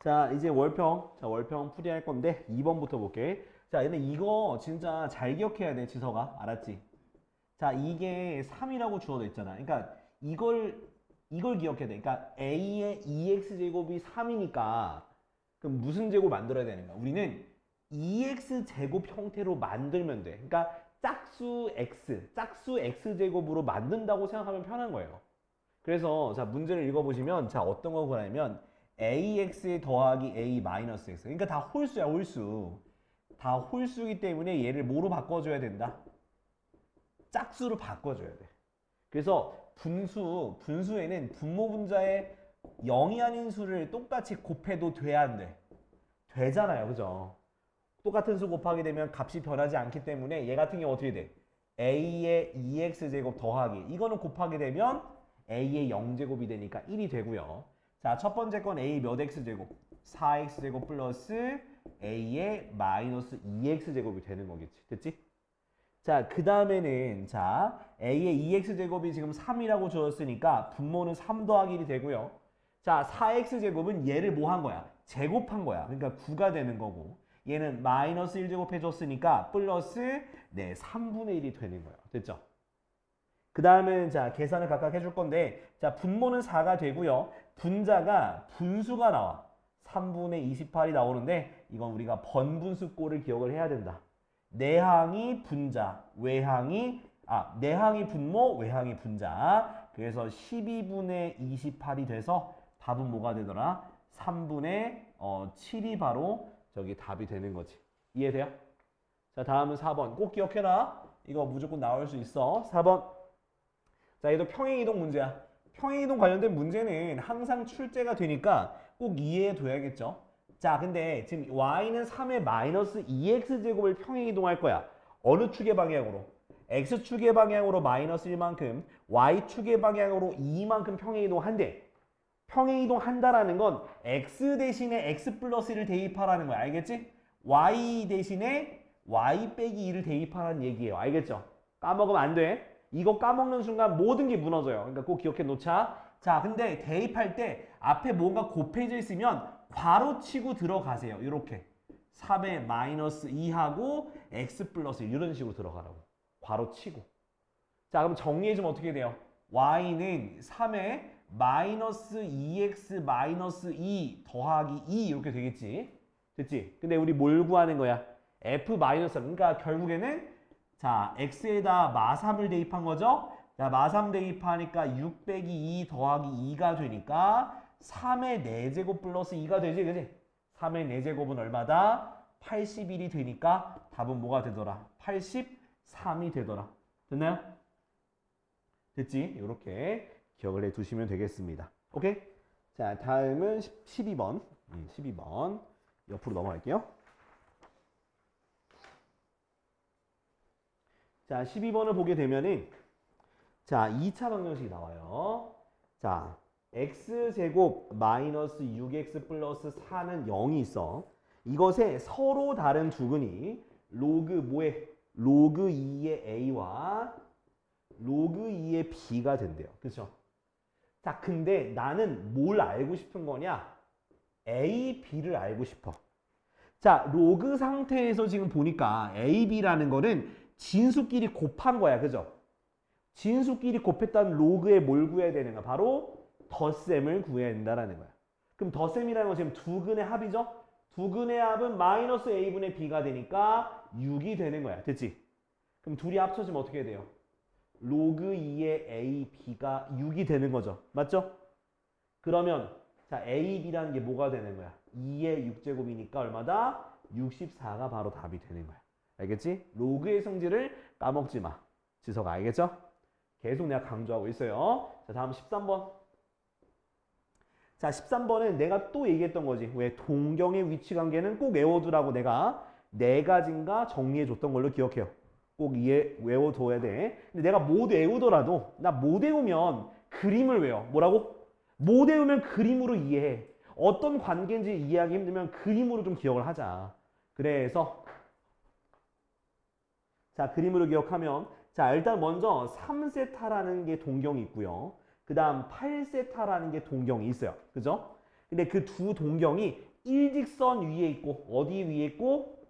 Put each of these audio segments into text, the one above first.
자, 이제 월평. 자, 월평 풀이할 건데 2번부터 볼게. 자, 얘는 이거 진짜 잘 기억해야 돼, 지서가. 알았지? 자, 이게 3이라고 주어져 있잖아. 그러니까 이걸 기억해야 돼. 그러니까 a의 2x제곱이 3이니까 그럼 무슨 제곱 만들어야 되는가? 우리는 2x제곱 형태로 만들면 돼. 그러니까 짝수 x제곱으로 만든다고 생각하면 편한 거예요. 그래서 자, 문제를 읽어보시면 자, 어떤 거냐면 ax 더하기 a 마이너스 x. 그러니까 다 홀수야, 홀수. 다 홀수이기 때문에 얘를 뭐로 바꿔줘야 된다? 짝수로 바꿔줘야 돼. 그래서 분수에는 분모 분자에 0이 아닌 수를 똑같이 곱해도 돼야 안 돼? 되잖아요, 그죠? 똑같은 수 곱하게 되면 값이 변하지 않기 때문에 얘 같은 경우 어떻게 돼? a의 2x제곱 더하기 이거는 곱하게 되면 a의 0제곱이 되니까 1이 되고요. 자, 첫 번째 건 a 몇 x제곱? 4x제곱 플러스 a의 마이너스 2x제곱이 되는 거겠지. 됐지? 자, 그 다음에는 자, a의 2x제곱이 지금 3이라고 주었으니까 분모는 3 더하기 1이 되고요. 자, 4x제곱은 얘를 뭐 한 거야? 제곱한 거야. 그러니까 9가 되는 거고 얘는 마이너스 1제곱 해줬으니까 플러스 네, 3분의 1이 되는 거예요. 됐죠? 그 다음은 자, 계산을 각각 해줄 건데 자, 분모는 4가 되고요. 분자가 분수가 나와. 3분의 28이 나오는데 이건 우리가 번분수꼴을 기억을 해야 된다. 내항이 분자, 내항이 분모, 외항이 분자. 그래서 12분의 28이 돼서 답은 뭐가 되더라? 3분의 7이 바로 저기 답이 되는 거지. 이해돼요? 자, 다음은 4번. 꼭 기억해라. 이거 무조건 나올 수 있어. 4번. 자, 얘도 평행이동 문제야. 평행이동 관련된 문제는 항상 출제가 되니까 꼭 이해해둬야겠죠. 자, 근데 지금 y는 3의 마이너스 2x제곱을 평행이동할 거야. 어느 축의 방향으로? x축의 방향으로 마이너스 1만큼, y축의 방향으로 2만큼 평행이동한대. 평행이동한다라는 건 x 대신에 x 플러스 1을 대입하라는 거야. 알겠지? y 대신에 y 빼기 2를 대입하라는 얘기예요. 알겠죠? 까먹으면 안 돼. 이거 까먹는 순간 모든 게 무너져요. 그러니까 꼭 기억해 놓자. 자, 근데 대입할 때 앞에 뭔가 곱해져 있으면 괄호치고 들어가세요. 이렇게 3의 마이너스 2하고 x 플러스 1 이런 식으로 들어가라고. 괄호치고. 자, 그럼 정리해주면 어떻게 돼요? y는 3의 마이너스 2x 마이너스 2 더하기 2 이렇게 되겠지. 됐지? 근데 우리 뭘 구하는 거야? f 마이너스 3. 그러니까 결국에는 자, x에다 마3을 대입한 거죠? 자, 마3 대입하니까 6 빼기 2 더하기 2가 되니까 3의 4제곱 플러스 2가 되지, 그지? 3의 4제곱은 얼마다? 81이 되니까 답은 뭐가 되더라? 83이 되더라. 됐나요? 됐지? 이렇게 기억을 해두시면 되겠습니다. 오케이? 자, 다음은 12번. 12번. 옆으로 넘어갈게요. 자, 12번을 보게 되면은 자, 2차 방정식이 나와요. 자, x제곱 마이너스 6x 플러스 4는 0이 있어. 이것에 서로 다른 두 근이 로그 뭐에? 로그 2의 a와 로그 2의 b가 된대요. 그렇죠? 자, 근데 나는 뭘 알고 싶은 거냐? a, b를 알고 싶어. 자, 로그 상태에서 지금 보니까 a, b라는 거는 진수끼리 곱한 거야. 그죠? 진수끼리 곱했다는 로그에 뭘 구해야 되는가? 바로 덧셈을 구해야 된다는 거야. 그럼 덧셈이라는 건 지금 두 근의 합이죠? 두 근의 합은 마이너스 a분의 b가 되니까 6이 되는 거야. 됐지? 그럼 둘이 합쳐지면 어떻게 돼요? 로그 2의 a, b가 6이 되는 거죠. 맞죠? 그러면 자, a, b라는 게 뭐가 되는 거야? 2의 6제곱이니까 얼마다? 64가 바로 답이 되는 거야. 알겠지? 로그의 성질을 까먹지 마. 지서가 알겠죠? 계속 내가 강조하고 있어요. 자, 다음 13번. 자, 13번은 내가 또 얘기했던 거지. 왜? 동경의 위치 관계는 꼭 외워두라고 내가 네 가지인가 정리해줬던 걸로 기억해요. 꼭 외워둬야 돼. 근데 내가 못 외우더라도 나 못 외우면 그림을 외워. 뭐라고? 못 외우면 그림으로 이해해. 어떤 관계인지 이해하기 힘들면 그림으로 좀 기억을 하자. 그래서 자, 그림으로 기억하면 자, 일단 먼저 3세타라는 게 동경이 있고요. 그 다음 8세타라는 게 동경이 있어요. 그죠? 근데 그 두 동경이 일직선 위에 있고 어디 위에 있고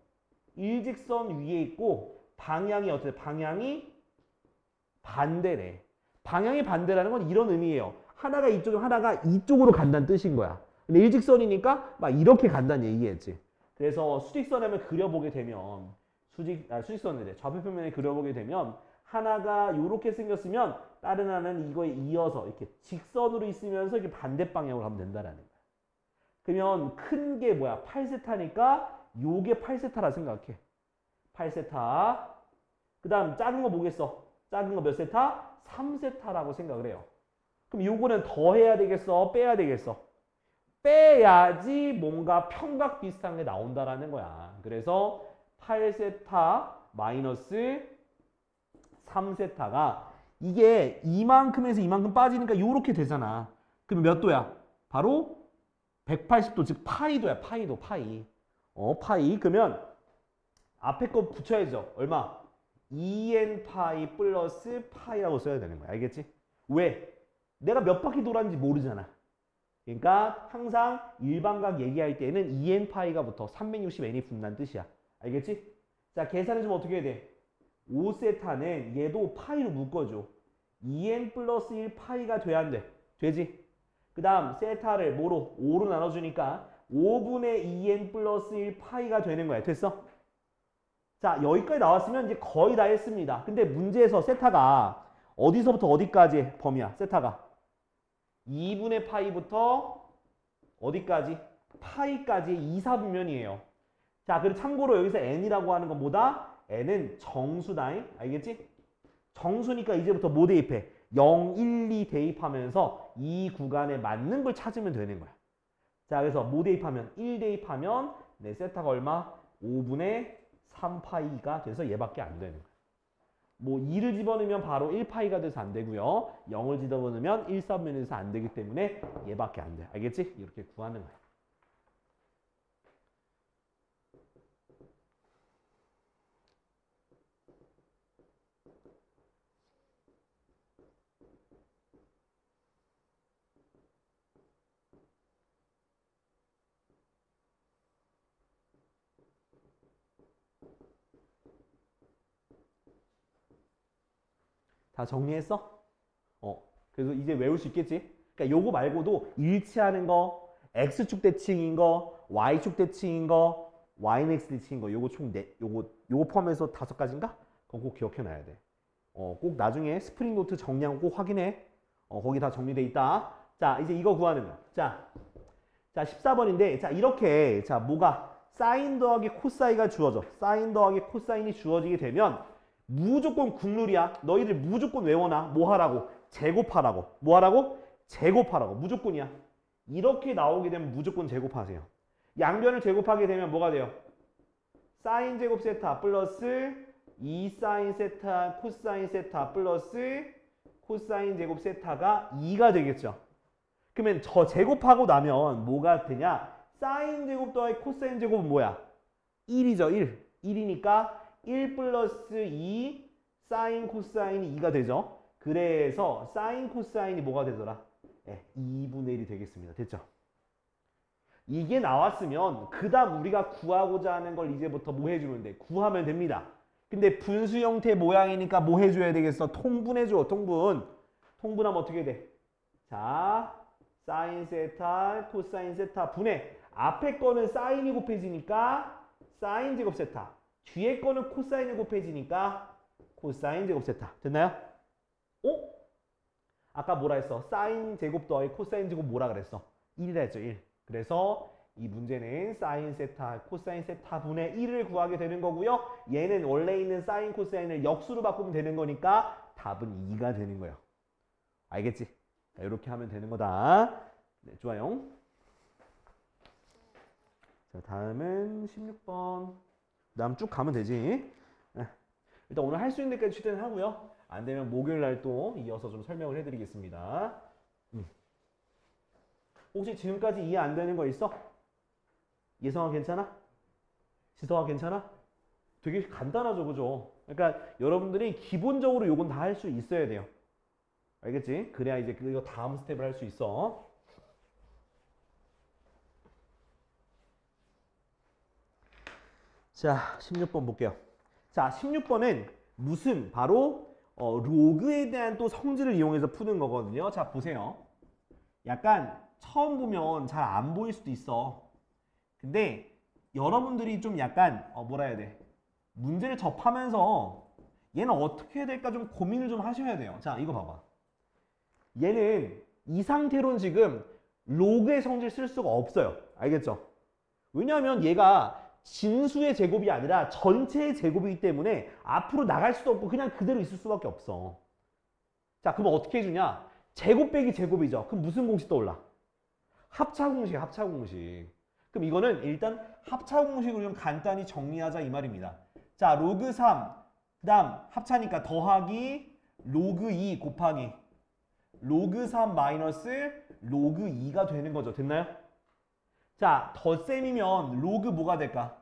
일직선 위에 있고 방향이 어때? 방향이 반대래. 방향이 반대라는 건 이런 의미예요. 하나가 이쪽이면 하나가 이쪽으로 간다는 뜻인 거야. 근데 일직선이니까 막 이렇게 간다는 얘기겠지. 그래서 수직선을 그려보게 되면 수직선이래. 좌표평면에 그려보게 되면 하나가 이렇게 생겼으면 다른 하나는 이거에 이어서 이렇게 직선으로 있으면서 이렇게 반대 방향으로 가면 된다라는 거야. 그러면 큰 게 뭐야? 8세타니까 요게 8세타라 생각해. 8세타. 그 다음 작은 거 뭐겠어? 작은 거 몇 세타? 3세타라고 생각을 해요. 그럼 요거는 더해야 되겠어? 빼야 되겠어? 빼야지 뭔가 평각 비슷한 게 나온다라는 거야. 그래서 8세타 마이너스 3세타가 이게 이만큼에서 이만큼 빠지니까 요렇게 되잖아. 그럼 몇 도야? 바로 180도, 즉 파이도야. 파이도, 파이. 파이. 그러면 앞에 거 붙여야죠. 얼마? 2n 파이 플러스 파이라고 써야 되는 거야. 알겠지? 왜? 내가 몇 바퀴 돌았는지 모르잖아. 그러니까 항상 일반각 얘기할 때는 2n 파이가 붙어 360n이 붙는다는 뜻이야. 알겠지? 자, 계산을 좀 어떻게 해야 돼? 5세타는 얘도 파이로 묶어줘. 2n 플러스 1 파이가 돼야 안 돼. 되지? 그 다음 세타를 뭐로? 5로 나눠주니까 5분의 2n 플러스 1 파이가 되는 거야. 됐어? 자, 여기까지 나왔으면 이제 거의 다 했습니다. 근데 문제에서 세타가 어디서부터 어디까지 범위야? 세타가 2분의 파이부터 어디까지? 파이까지 2, 4분면이에요. 자, 그리고 참고로 여기서 n이라고 하는 건 뭐다? n은 정수다잉. 알겠지? 정수니까 이제부터 뭐 대입해? 0, 1, 2 대입하면서 이 구간에 맞는 걸 찾으면 되는 거야. 자, 그래서 뭐 대입하면? 1 대입하면 내 세타가 얼마? 5분의 3파이가 돼서 얘밖에 안 되는 거야. 뭐 2를 집어넣으면 바로 1파이가 돼서 안 되고요. 0을 집어넣으면 1, 3면에서 안 되기 때문에 얘밖에 안 돼. 알겠지? 이렇게 구하는 거야. 다 정리했어? 그래서 이제 외울 수 있겠지? 그러니까 요거 말고도 일치하는 거, X축 대칭인 거, Y축 대칭인 거, YX 대칭인 거, 요거 총 요거 포함해서 5가지인가? 그건 꼭 기억해 놔야 돼. 꼭 나중에 스프링 노트 정리하고 꼭 확인해. 거기 다 정리돼 있다. 자, 이제 이거 구하는 거. 자, 14번인데, 자, 이렇게, 자, 뭐가? 사인 더하기 코사인가 주어져. 사인 더하기 코사인이 주어지게 되면 무조건 국룰이야. 너희들 무조건 외워놔. 뭐 하라고? 제곱하라고. 뭐 하라고? 제곱하라고. 무조건이야. 이렇게 나오게 되면 무조건 제곱하세요. 양변을 제곱하게 되면 뭐가 돼요? 사인 제곱 세타 플러스 2사인 세타 코사인 세타 플러스 코사인 제곱 세타가 2가 되겠죠. 그러면 저 제곱하고 나면 뭐가 되냐? 사인 제곱 더하기 코사인 제곱은 뭐야? 1이죠. 1. 1이니까 1 플러스 2 사인 코사인이 2가 되죠. 그래서 사인 코사인이 뭐가 되더라? 2분의 1이 되겠습니다. 됐죠? 이게 나왔으면 그 다음 우리가 구하고자 하는 걸 이제부터 뭐 해주면 돼? 구하면 됩니다. 근데 분수 형태 모양이니까 뭐 해줘야 되겠어? 통분해줘. 통분하면 어떻게 돼? 자, 사인 세타 코사인 세타 분해. 앞에 거는 사인이 곱해지니까 사인 제곱 세타. 뒤에 거는 코사인이 곱해지니까 코사인 제곱 세타. 됐나요? 아까 뭐라 했어? 사인 제곱 더하기 코사인 제곱 뭐라 그랬어? 1이라 했죠. 1. 그래서 이 문제는 사인 세타, 코사인 세타 분의 1을 구하게 되는 거고요. 얘는 원래 있는 사인, 코사인을 역수로 바꾸면 되는 거니까 답은 2가 되는 거예요. 알겠지? 자, 이렇게 하면 되는 거다. 네, 좋아요. 자, 다음은 16번. 다음 쭉 가면 되지. 일단 오늘 할 수 있는 데까지 최대한 하고요. 안 되면 목요일 날 또 이어서 좀 설명을 해드리겠습니다. 혹시 지금까지 이해 안 되는 거 있어? 예성아 괜찮아? 지성아 괜찮아? 되게 간단하죠, 그죠? 그러니까 여러분들이 기본적으로 요건 다 할 수 있어야 돼요. 알겠지? 그래야 이제 이거 다음 스텝을 할 수 있어. 자, 16번 볼게요. 자, 16번은 무슨 바로 로그에 대한 또 성질을 이용해서 푸는 거거든요. 자, 보세요. 약간 처음 보면 잘 안 보일 수도 있어. 근데 여러분들이 좀 약간 뭐라 해야 돼? 문제를 접하면서 얘는 어떻게 해야 될까 좀 고민을 좀 하셔야 돼요. 자, 이거 봐봐. 얘는 이 상태로는 지금 로그의 성질 쓸 수가 없어요. 알겠죠? 왜냐하면 얘가 진수의 제곱이 아니라 전체의 제곱이기 때문에 앞으로 나갈 수도 없고 그냥 그대로 있을 수밖에 없어. 자, 그럼 어떻게 해주냐? 제곱 빼기 제곱이죠. 그럼 무슨 공식 떠올라? 합차공식, 합차공식. 그럼 이거는 일단 합차공식으로 좀 간단히 정리하자 이 말입니다. 자, 로그 3, 그 다음 합차니까 더하기 로그 2 곱하기 로그 3 마이너스 로그 2가 되는 거죠. 됐나요? 자, 덧셈이면 로그 뭐가 될까?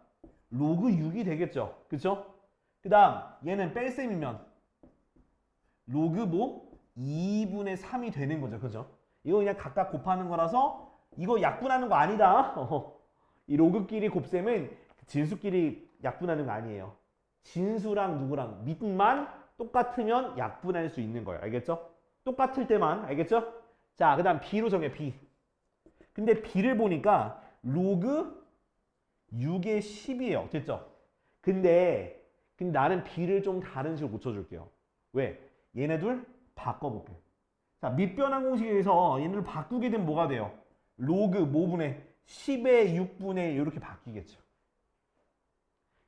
로그 6이 되겠죠. 그쵸? 그 다음 얘는 뺄셈이면 로그 뭐? 2분의 3이 되는 거죠. 그죠? 이거 그냥 각각 곱하는 거라서 이거 약분하는 거 아니다. 이 로그끼리 곱셈은 진수끼리 약분하는 거 아니에요. 진수랑 누구랑 밑만 똑같으면 약분할 수 있는 거예요. 알겠죠? 똑같을 때만. 알겠죠? 자, 그 다음 b로 정해. b. 근데 b를 보니까 로그 6의 10이에요. 됐죠? 근데 나는 b를 좀 다른 식으로 고쳐줄게요. 왜? 얘네들 바꿔볼게요. 자, 밑변환 공식에서 얘네들 바꾸게 되면 뭐가 돼요? 로그 뭐분의 10의 6분의 이렇게 바뀌겠죠.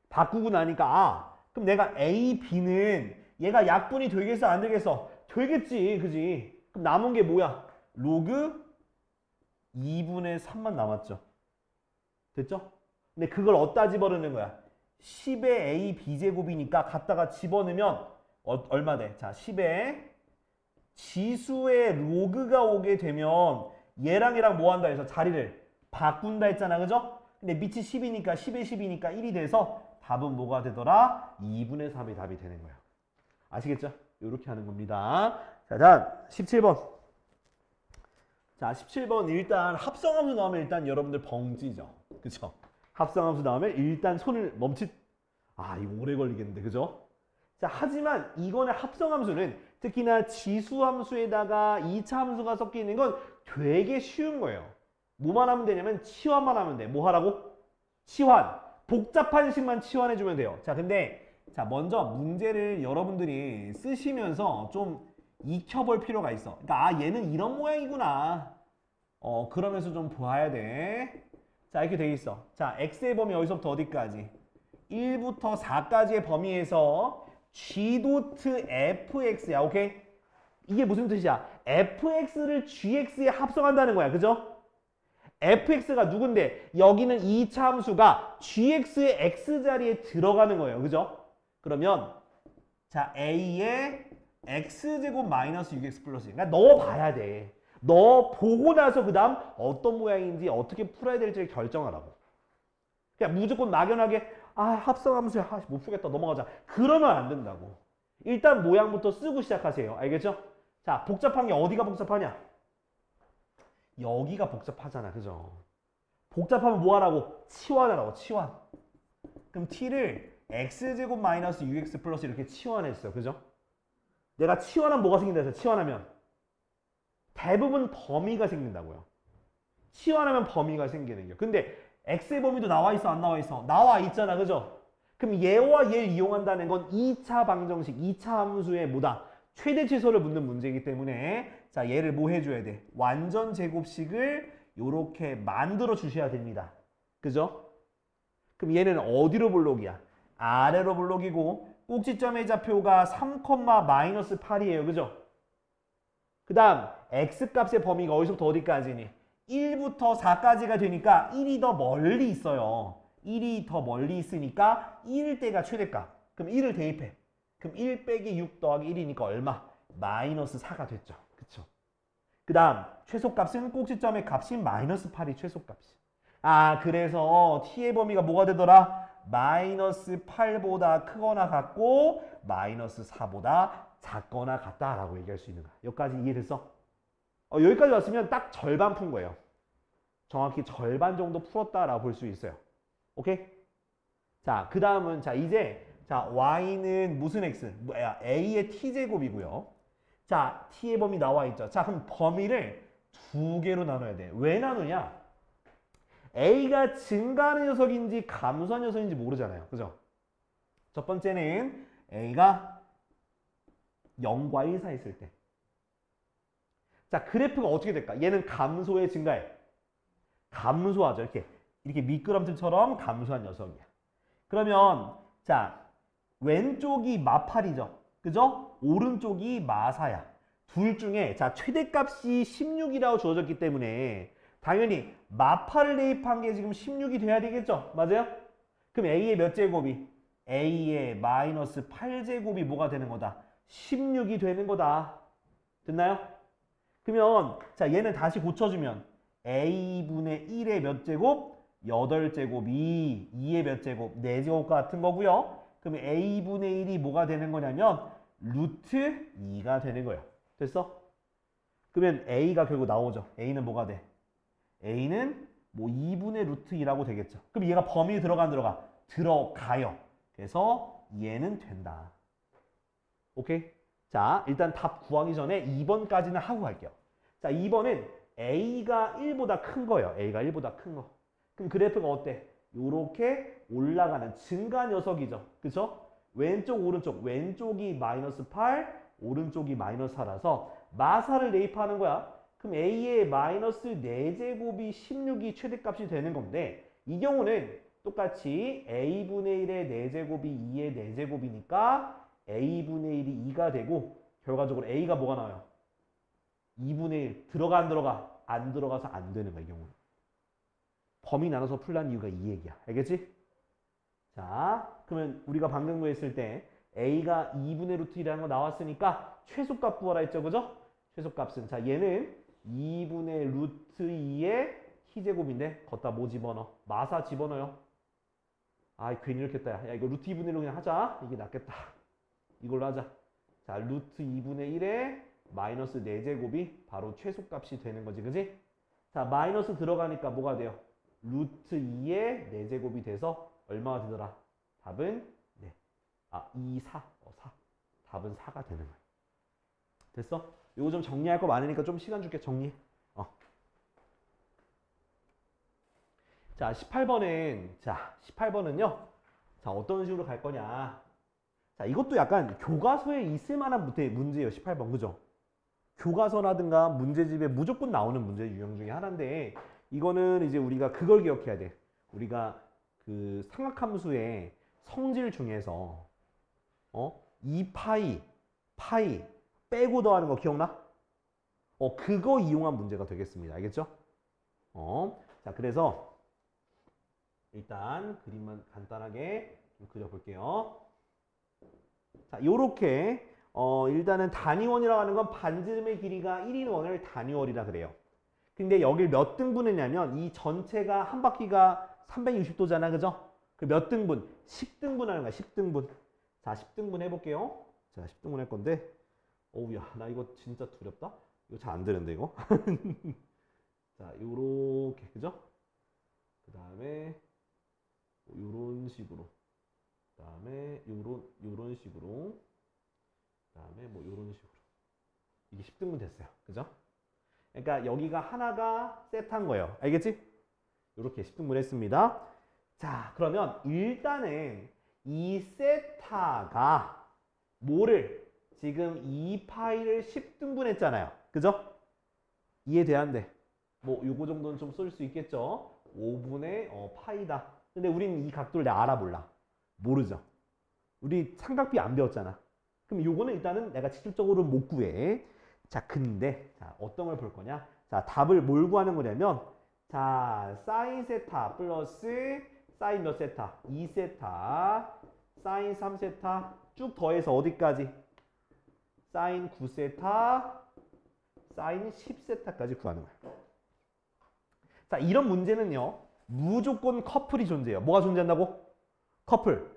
바꾸고 나니까 그럼 내가 a, b는 얘가 약분이 되겠어 안 되겠어? 되겠지. 그지? 그럼 남은 게 뭐야? 로그 2분의 3만 남았죠. 됐죠? 근데 그걸 어디다 집어넣는 거야? 10의 a b제곱이니까 갖다가 집어넣으면 얼마 돼? 자, 10의 지수의 로그가 오게 되면 얘랑 얘랑 뭐 한다 해서 자리를 바꾼다 했잖아. 그죠? 근데 밑이 10이니까 10의 10이니까 1이 돼서 답은 뭐가 되더라? 2분의 3이 답이 되는 거야. 아시겠죠? 이렇게 하는 겁니다. 자, 다음 17번. 자, 17번 일단 합성함수 나오면 일단 여러분들 벙찌죠. 그쵸? 합성함수 나오면 일단 손을 이거 오래 걸리겠는데. 그죠? 자, 하지만 이거는 합성함수는 특히나 지수함수에다가 2차 함수가 섞여 있는 건 되게 쉬운 거예요. 뭐만 하면 되냐면 치환만 하면 돼. 뭐 하라고? 치환. 복잡한 식만 치환해주면 돼요. 자, 근데 자, 먼저 문제를 여러분들이 쓰시면서 좀 익혀볼 필요가 있어. 그러니까 얘는 이런 모양이구나. 그러면서 좀 봐야 돼. 자, 이렇게 돼 있어. 자, x의 범위 어디서부터 어디까지? 1부터 4까지의 범위에서 g.fx야. 오케이? 이게 무슨 뜻이야? fx를 gx에 합성한다는 거야. 그죠? fx가 누군데 여기는 2차 함수가 gx의 x자리에 들어가는 거예요. 그죠? 그러면 자, a의 x제곱 마이너스 6x 플러스 그러니까 넣어봐야 돼. 넣어보고 나서 그 다음 어떤 모양인지 어떻게 풀어야 될지 결정하라고. 그냥 무조건 막연하게 합성함수야. 못 풀겠다. 넘어가자. 그러면 안 된다고. 일단 모양부터 쓰고 시작하세요. 알겠죠? 자, 복잡한 게 어디가 복잡하냐? 여기가 복잡하잖아. 그죠? 복잡하면 뭐 하라고? 치환하라고. 치환. 그럼 t를 x제곱 마이너스 6x 플러스 이렇게 치환했어. 그죠? 내가 치환하면 뭐가 생긴다 해서 치환하면 대부분 범위가 생긴다고요. 치환하면 범위가 생기는 거예요. 근데 x의 범위도 나와 있어 안 나와 있어? 나와 있잖아. 그죠? 그럼 얘와 얘를 이용한다는 건 2차 방정식, 2차 함수의 뭐다? 최대 최소를 묻는 문제이기 때문에 자, 얘를 뭐 해줘야 돼? 완전 제곱식을 요렇게 만들어 주셔야 됩니다. 그죠? 그럼 얘는 어디로 볼록이야? 아래로 볼록이고 꼭지점의 좌표가 3, 마이너스 8이에요. 그죠? 그 다음 x값의 범위가 어디서부터 어디까지니? 1부터 4까지가 되니까 1이 더 멀리 있어요. 1이 더 멀리 있으니까 1일 때가 최대값. 그럼 1을 대입해. 그럼 1 빼기 6 더하기 1이니까 얼마? 마이너스 4가 됐죠. 그쵸? 그 다음 최소값은 꼭지점의 값이 마이너스 8이 최소값이. 그래서 t의 범위가 뭐가 되더라? 마이너스 8보다 크거나 같고 마이너스 4보다 작거나 같다라고 얘기할 수 있는 거야. 여기까지 이해됐어? 여기까지 왔으면 딱 절반 푼 거예요. 정확히 절반 정도 풀었다라고 볼 수 있어요. 오케이? 자, 그 다음은 자 이제 자 y는 무슨 x? 뭐야? a의 t제곱이고요. 자, t의 범위 나와 있죠. 자, 그럼 범위를 두 개로 나눠야 돼. 왜 나누냐? a가 증가하는 녀석인지 감소하는 녀석인지 모르잖아요. 그죠? 첫 번째는 a가 0과 1 사이 있을 때. 자, 그래프가 어떻게 될까? 얘는 감소해, 증가해? 감소하죠. 이렇게 미끄럼틀처럼 감소한 녀석이야. 그러면 자, 왼쪽이 마팔이죠. 그죠? 오른쪽이 마사야. 둘 중에 자, 최대값이 16이라고 주어졌기 때문에 당연히 마팔을 대입한 게 지금 16이 돼야 되겠죠? 맞아요? 그럼 a의 몇 제곱이? a의 마이너스 8제곱이 뭐가 되는 거다? 16이 되는 거다. 됐나요? 그러면 자, 얘는 다시 고쳐주면 a분의 1의 몇 제곱? 8제곱이 2의 몇 제곱? 4제곱 같은 거고요. 그러면 a분의 1이 뭐가 되는 거냐면 루트 2가 되는 거예요. 됐어? 그러면 a가 결국 나오죠. a는 뭐가 돼? a는 뭐 2분의 루트 2라고 되겠죠. 그럼 얘가 범위에 들어가 안 들어가? 들어가요. 그래서 얘는 된다. 오케이? 자, 일단 답 구하기 전에 2번까지는 하고 갈게요. 자, 2번은 a가 1보다 큰 거예요. a가 1보다 큰 거. 그럼 그래프가 어때? 요렇게 올라가는 증가 녀석이죠. 그쵸? 왼쪽, 오른쪽. 왼쪽이 마이너스 8, 오른쪽이 마이너스 4라서 마사를 대입하는 거야. 그럼 a의 마이너스 4제곱이 16이 최대값이 되는 건데 이 경우는 똑같이 a분의 1의 4제곱이 2의 4제곱이니까 a분의 1이 2가 되고 결과적으로 a가 뭐가 나와요? 2분의 1 들어가 안 들어가? 안 들어가서 안 되는 거야 이 경우는. 범위 나눠서 풀란 이유가 이 얘기야. 알겠지? 자, 그러면 우리가 방금 구했을 때 a가 2분의 루트 1이라는 거 나왔으니까 최소값 구하라 했죠. 그죠? 최소값은 자 얘는 2분의 루트 2의 t제곱인데 걷다 뭐 집어넣어? 마사 집어넣어요. 아, 괜히 이렇게 했다. 야, 이거 루트 2분의 1로 그냥 하자. 이게 낫겠다. 이걸로 하자. 자, 루트 2분의 1에 마이너스 4제곱이 바로 최소값이 되는 거지. 그지? 자, 마이너스 들어가니까 뭐가 돼요? 루트 2의 4제곱이 돼서 얼마가 되더라? 답은 2, 4. 4. 답은 4가 되는 거야. 됐어? 이거 좀 정리할 거 많으니까 좀 시간 줄게. 정리해. 자, 18번은요. 자, 어떤 식으로 갈 거냐. 자, 이것도 약간 교과서에 있을 만한 문제예요. 18번. 그죠? 교과서라든가 문제집에 무조건 나오는 문제 유형 중에 하나인데 이거는 이제 우리가 그걸 기억해야 돼. 우리가 그 삼각함수의 성질 중에서 2파이 빼고 더하는 거 기억나? 그거 이용한 문제가 되겠습니다. 알겠죠? 자, 그래서 일단 그림만 간단하게 좀 그려볼게요. 자, 요렇게 일단은 단위원이라고 하는 건 반지름의 길이가 1인 원을 단위원이라 그래요. 근데 여길 몇 등분했냐면 이 전체가 한 바퀴가 360도잖아. 그죠? 그 몇 등분? 10등분 하는 거야. 10등분. 자, 10등분 해볼게요. 자, 10등분 할 건데 어우야, 나 이거 진짜 두렵다. 이거 잘 안 되는데 이거. 자, 요렇게. 그죠? 그 다음에 요런 식으로. 그 다음에 요런 식으로. 그 다음에 뭐 요런 식으로. 이게 10등분 됐어요. 그죠? 그러니까 여기가 하나가 세타인 거예요. 알겠지? 이렇게 10등분 했습니다. 자, 그러면 일단은 이 세타가 뭐를 지금 2파이를 10등분 했잖아요. 그죠? 이해돼야 한대. 뭐 요거 정도는 좀 쓸 수 있겠죠? 5분의 파이다. 근데 우리는 이 각도를 내가 알아 몰라? 모르죠. 우리 삼각비 안 배웠잖아. 그럼 요거는 일단은 내가 직접적으로 못 구해. 자, 근데 자, 어떤 걸 볼 거냐? 자, 답을 뭘 구하는 거냐면 자, 사인 세타 플러스 사인 몇 세타? 2세타 사인 3세타 쭉 더해서 어디까지? 사인 9세타 사인 10세타까지 구하는 거예요. 자, 이런 문제는요. 무조건 커플이 존재해요. 뭐가 존재한다고? 커플.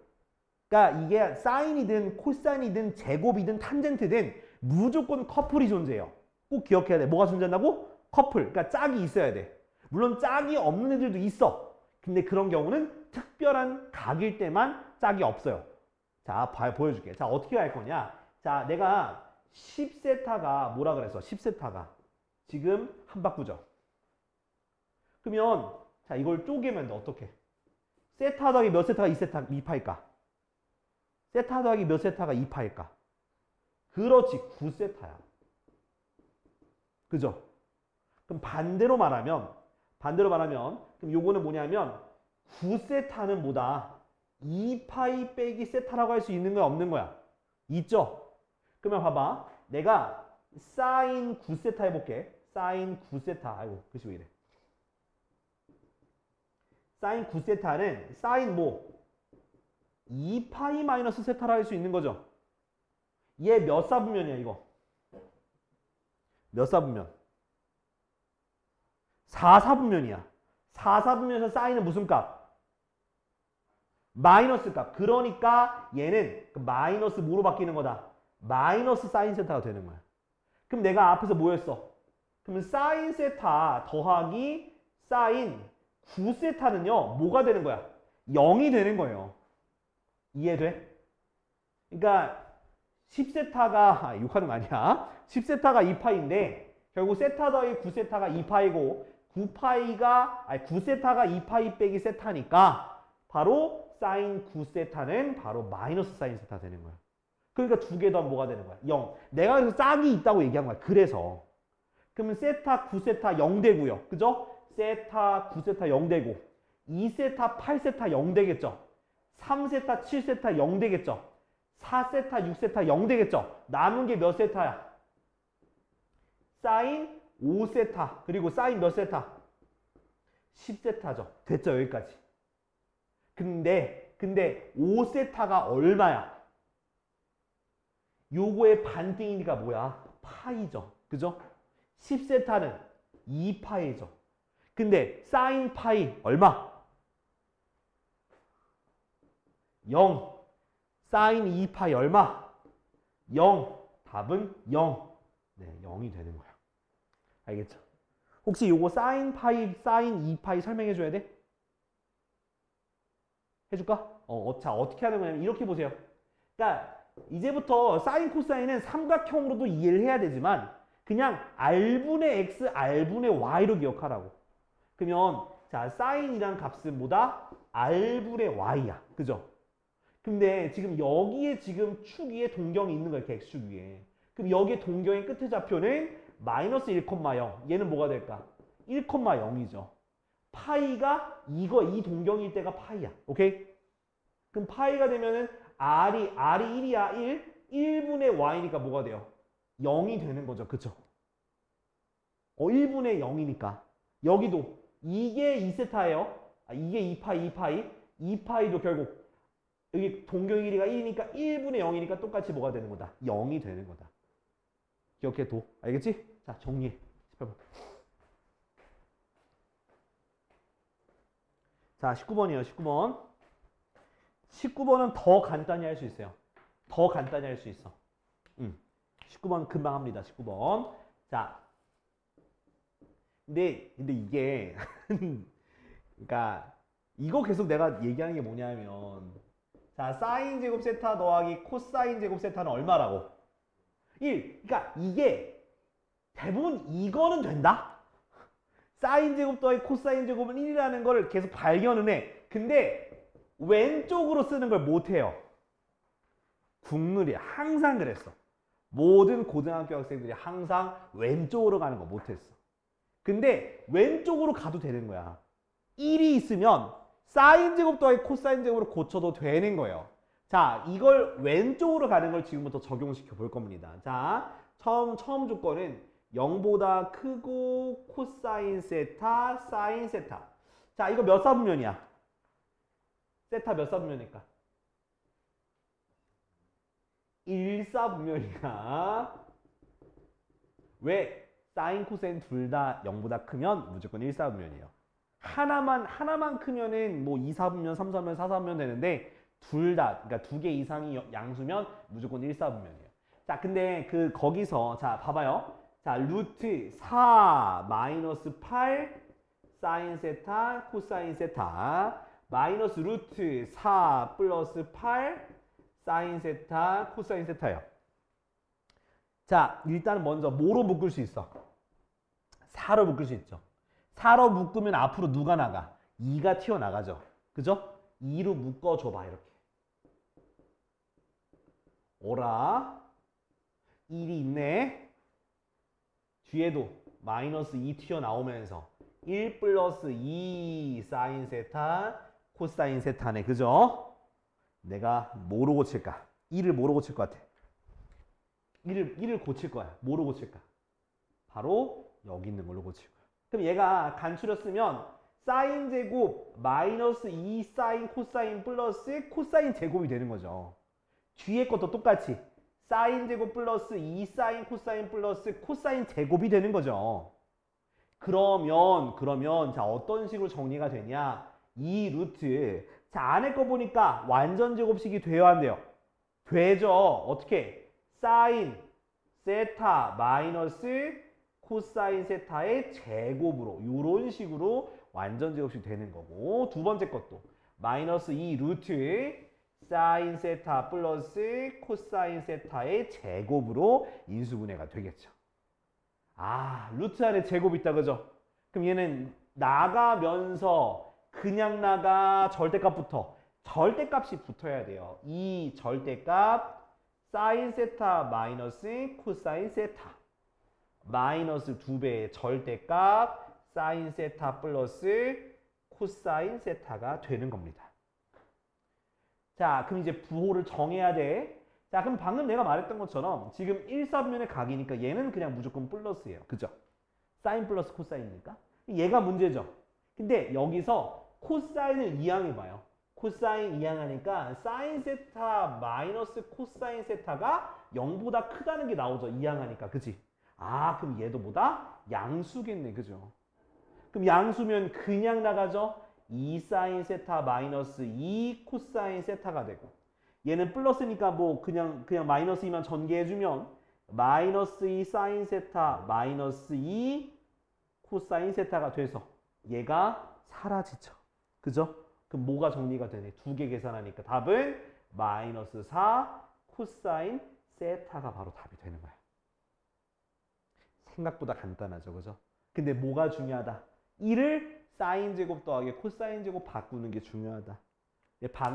그러니까 이게 사인이든 코사인이든 제곱이든 탄젠트든 무조건 커플이 존재해요. 꼭 기억해야 돼. 뭐가 존재한다고? 커플. 그러니까 짝이 있어야 돼. 물론 짝이 없는 애들도 있어. 근데 그런 경우는 특별한 각일 때만 짝이 없어요. 자, 보여줄게. 자, 어떻게 할 거냐. 자, 내가 10세타가 뭐라 그랬어? 10세타가 지금 한 바꾸죠. 그러면 자, 이걸 쪼개면 돼. 어떻게? 세타 더하기 몇 세타가 2세타 2파일까? 세타 더하기 몇 세타가 2파일까? 그렇지, 9세타야. 그죠? 그럼 반대로 말하면 그럼 요거는 뭐냐면 9세타는 뭐다? 2파이 빼기 세타라고 할 수 있는 거야, 없는 거야? 있죠? 그러면 봐봐. 내가 사인 9세타 해볼게. 사인 9세타. 아이고, 글씨 왜 이래. 사인 9세타는 사인 뭐? 2파이 마이너스 세타라 할 수 있는 거죠. 얘 몇 사분면이야, 이거? 몇 사분면? 4사분면이야. 4사분면에서 사인은 무슨 값? 마이너스 값. 그러니까 얘는 마이너스 뭐로 바뀌는 거다? 마이너스 사인 세타가 되는 거야. 그럼 내가 앞에서 뭐 했어? 그러면 사인 세타 더하기 사인 9세타는요. 뭐가 되는 거야? 0이 되는 거예요. 이해돼? 그러니까 10세타가 욕하는 거 아니야. 10세타가 2파인데 결국 세타 더하기 9세타가 2파이고 9세타가 2파이 빼기 세타니까 바로 사인 9세타는 바로 마이너스 사인 세타 되는 거야. 그러니까 두 개 더하면 뭐가 되는 거야? 0. 내가 그래서 짝이 있다고 얘기한 거야. 그래서 그러면 세타 9세타 0 되고요. 그죠? 세타 9세타 0 되고 2세타 8세타 0 되겠죠? 3세타 7세타 0 되겠죠? 4세타 6세타 0 되겠죠? 남은 게 몇 세타야? 사인 5세타 그리고 사인 몇 세타? 10세타죠. 됐죠? 여기까지. 근데 5세타가 얼마야? 요거의 반띵이니까 뭐야? 파이죠. 그죠? 10세타는 2파이죠. 근데 사인 파이 얼마? 0. 사인 2파이 얼마? 0. 답은 0. 네, 0이 되는 거야. 알겠죠? 혹시 요거 사인 파이, 사인 2파이 설명해 줘야 돼? 해줄까? 자, 어떻게 하는 거냐면 이렇게 보세요. 그러니까 이제부터 사인 코사인은 삼각형으로도 이해를 해야 되지만 그냥 R분의 X, R분의 Y로 기억하라고. 그러면 자, 사인이란 값은 뭐다? R분의 Y야. 그죠? 근데 지금 여기에 지금 축 위에 동경이 있는 거야. 이렇게 X축 위에. 그럼 여기에 동경의 끝의 좌표는 마이너스 1,0. 얘는 뭐가 될까? 1,0이죠. 파이가 이 동경일 때가 파이야. 오케이? 그럼 파이가 되면은 R이 1이야. 1분의 Y니까 뭐가 돼요? 0이 되는 거죠. 그쵸? 1분의 0이니까. 여기도 이게 2세타예요. 이게 2파이. 2파이도 결국 여기 동경 길이가 1이니까 1분의 0이니까 똑같이 뭐가 되는 거다? 0이 되는 거다. 기억해도. 알겠지? 자, 정리해. 18번. 자, 19번이에요. 19번. 19번은 더 간단히 할 수 있어요. 더 간단히 할 수 있어. 19번 금방 합니다. 19번. 자. 근데 이게 그러니까 이거 계속 내가 얘기하는 게 뭐냐면 자, 사인 제곱 세타 더하기 코사인 제곱 세타는 얼마라고? 1. 그러니까 이게 대부분 이거는 된다. 사인 제곱 더하기 코사인 제곱은 1이라는 거를 계속 발견은 해. 근데 왼쪽으로 쓰는 걸 못해요. 국룰이 항상 그랬어. 모든 고등학교 학생들이 항상 왼쪽으로 가는 거 못했어. 근데 왼쪽으로 가도 되는 거야. 1이 있으면 사인 제곱 더하기 코사인 제곱으로 고쳐도 되는 거예요. 자, 이걸 왼쪽으로 가는 걸 지금부터 적용시켜 볼 겁니다. 자, 처음 조건은 0보다 크고 코사인 세타, 사인 세타. 자, 이거 몇 사분면이야? 세타 몇 사분면일까? 1사분면이야. 왜? 사인, 코사인 둘 다 0보다 크면 무조건 1사분면이에요. 하나만 크면은 뭐 2사분면, 3사분면, 4사분면 되는데 둘 다, 그러니까 두 개 이상이 양수면 무조건 1사분면이에요. 자, 근데 거기서 자, 봐봐요. 자, 루트 4 마이너스 8 사인 세타, 코사인 세타 마이너스 루트 4 플러스 8 사인 세타 코사인 세타예요. 자, 일단 먼저 뭐로 묶을 수 있어? 4로 묶을 수 있죠. 4로 묶으면 앞으로 누가 나가? 2가 튀어나가죠. 그죠? 2로 묶어줘봐 이렇게. 오라 1이 있네. 뒤에도 마이너스 2 튀어나오면서 1 플러스 2 사인 세타 코사인 세타네. 그죠? 내가 뭐로 고칠까? 1을 뭐로 고칠 것 같아? 1을 고칠 거야. 뭐로 고칠까? 바로 여기 있는 걸로 고칠 거야. 그럼 얘가 간추렸으면 사인 제곱 마이너스 2 사인 코사인 플러스 코사인 제곱이 되는 거죠. 뒤에 것도 똑같이 사인 제곱 플러스 2 사인 코사인 플러스 코사인 제곱이 되는 거죠. 그러면 자 어떤 식으로 정리가 되냐? 이 루트 자 안에 거 보니까 완전 제곱식이 돼야 한대요. 되죠. 어떻게? 사인 세타 마이너스 코사인 세타의 제곱으로 이런 식으로 완전 제곱식 되는 거고, 두 번째 것도 마이너스 2 루트 사인 세타 플러스 코사인 세타의 제곱으로 인수분해가 되겠죠. 아, 루트 안에 제곱 있다 그죠? 그럼 얘는 나가면서 그냥 나가 절대값부터 절대값이 붙어야 돼요. 이 절대값 사인 세타 마이너스 코사인 세타 마이너스 2배의 절대값 사인 세타 플러스 코사인 세타가 되는 겁니다. 자, 그럼 이제 부호를 정해야 돼. 자, 그럼 방금 내가 말했던 것처럼 지금 1사분면의 각이니까 얘는 그냥 무조건 플러스예요. 그죠? 사인 플러스 코사인이니까. 얘가 문제죠. 근데 여기서 코사인을 이항해봐요. 코사인 이항하니까 사인 세타 마이너스 코사인 세타가 0보다 크다는 게 나오죠. 이항하니까. 그치? 아, 그럼 얘도 뭐다? 양수겠네. 그죠? 그럼 양수면 그냥 나가죠? 2 사인 세타 마이너스 2 코사인 세타가 되고, 얘는 플러스니까 뭐 그냥 마이너스 2만 전개해주면 마이너스 2 사인 세타 마이너스 2 코사인 세타가 돼서 얘가 사라지죠. 그죠? 그럼 뭐가 정리가 되네? 두 개 계산하니까 답은 마이너스 4 코사인 세타가 바로 답이 되는 거야. 생각보다 간단하죠. 그죠? 근데 뭐가 중요하다? 1을 사인 제곱 더하기 코사인 제곱 바꾸는 게 중요하다.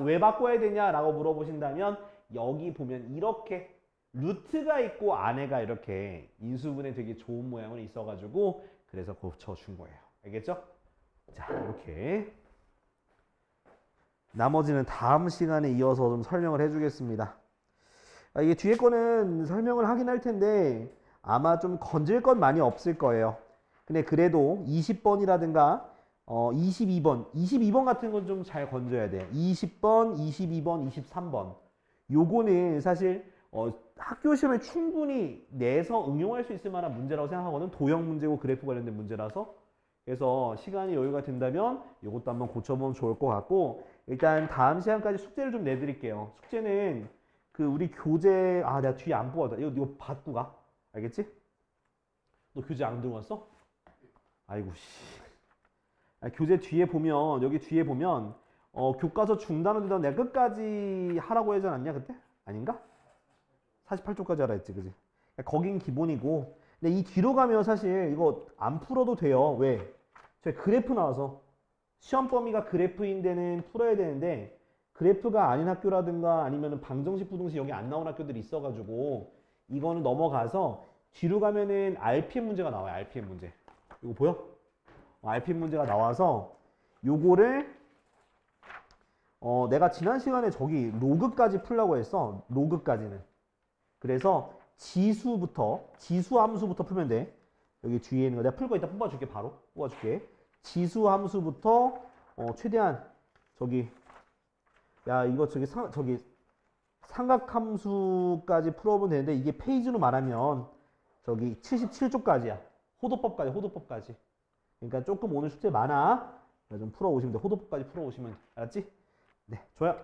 왜 바꿔야 되냐라고 물어보신다면 여기 보면 이렇게 루트가 있고 안에가 이렇게 인수분해 되게 좋은 모양으로 있어가지고 그래서 고쳐준 거예요. 알겠죠? 자, 이렇게 나머지는 다음 시간에 이어서 좀 설명을 해주겠습니다. 이게 뒤에 거는 설명을 하긴 할 텐데 아마 좀 건질 건 많이 없을 거예요. 근데 그래도 20번이라든가 22번 같은 건 좀 잘 건져야 돼. 20번, 22번, 23번. 요거는 사실 학교 시험에 충분히 내서 응용할 수 있을 만한 문제라고 생각하거든. 도형 문제고 그래프 관련된 문제라서. 그래서 시간이 여유가 된다면 이것도 한번 고쳐보면 좋을 것 같고, 일단 다음 시간까지 숙제를 좀 내드릴게요. 숙제는 그 우리 교재 내가 뒤에 안 뽑았다. 이거 받고 가. 알겠지? 너 교재 안 들고 왔어? 아이고 씨. 교재 뒤에 보면 여기 뒤에 보면 교과서 중단은 되다 내가 끝까지 하라고 하지 않았냐 그때? 아닌가? 48쪽까지 하라 했지, 그지? 거긴 기본이고, 근데 이 뒤로 가면 사실 이거 안 풀어도 돼요. 왜? 저희 그래프 나와서 시험 범위가 그래프인 데는 풀어야 되는데 그래프가 아닌 학교라든가 아니면 방정식 부등식 여기 안 나온 학교들이 있어가지고 이거는 넘어가서 뒤로 가면은 RPM 문제가 나와요. RPM 문제. 이거 보여? RPM 문제가 나와서 요거를 내가 지난 시간에 저기 로그까지 풀라고 했어. 로그까지는. 그래서 지수 함수부터 풀면 돼. 여기 뒤에 있는 거 내가 풀 거 이따 뽑아줄게. 바로 뽑아줄게. 지수 함수부터 최대한 저기 이거 저기 삼각함수까지 풀어보면 되는데 이게 페이지로 말하면 저기 77쪽까지야. 호도법까지. 그러니까 조금 오늘 숙제 많아. 좀 풀어오시면 돼. 호도법까지 풀어오시면 돼. 알았지? 네, 좋아요.